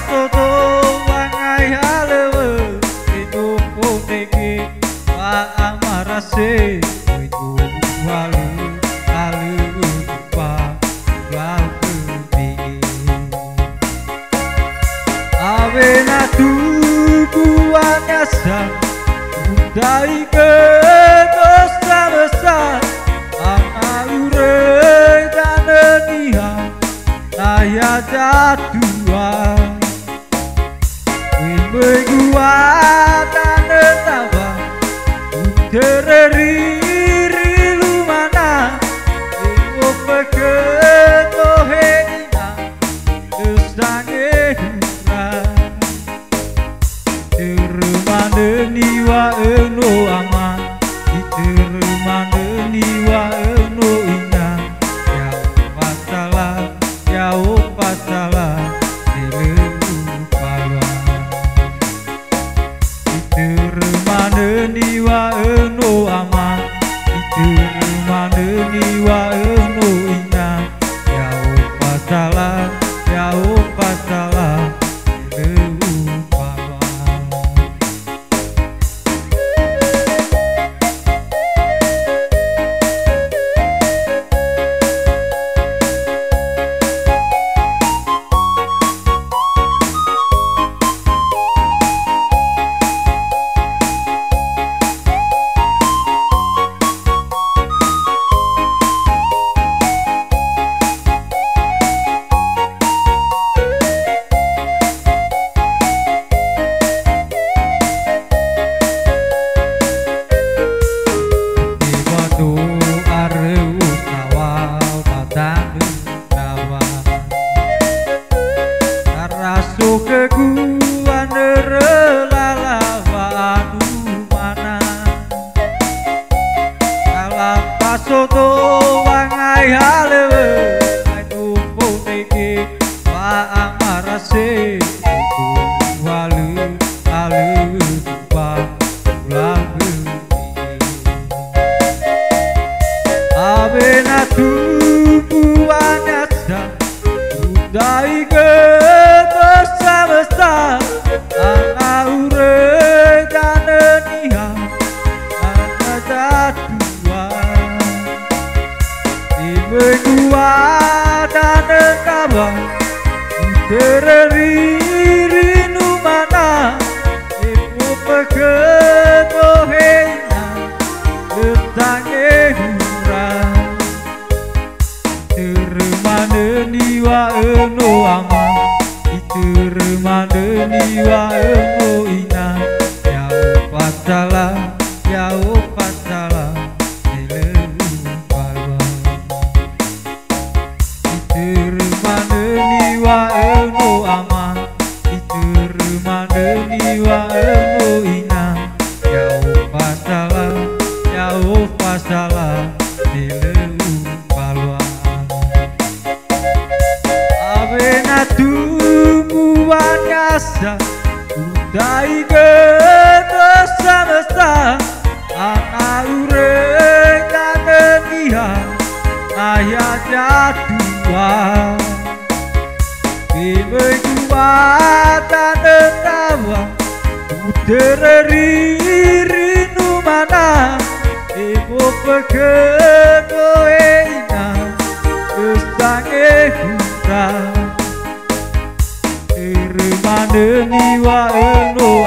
soto wangai halewe itu koneki wa amarase itu walu lalu lupa lalu di avena tubuhnya sang udai ke dosa besar amalure dan nihan saya jatuhan Wimbe gua dan tawa Tereriri lumana Iwo peketo heina Esange hura Terumane niwa eno aman Terumane niwa eno ina Jauh pasalah Iturmane niwa eno aman Iturmane niwa eno ina Jauh pasalah Keguan relalawan mana Kalam pasoto wangai halewe Aduh poneki wa amarase Iku walu lalu lalu Abena tubuhnya sang Udai ke besar ure dan nihan ana jatuhan ibu gua dan kawan tereri numana ibu peketo heina letange hurang termane niwa eno aman Termane niwa eno ina Jauh pasalah Nileu palwa Termane niwa eno aman Termane niwa eno ina Jauh pasalah Nileu palwa Avena Wanyasa udai ke dosa besar anak ureng dan nihan ayah jatuhan Ibu kuatan tawa tereri numana ibu peketo eina esange hura Termane niwa eno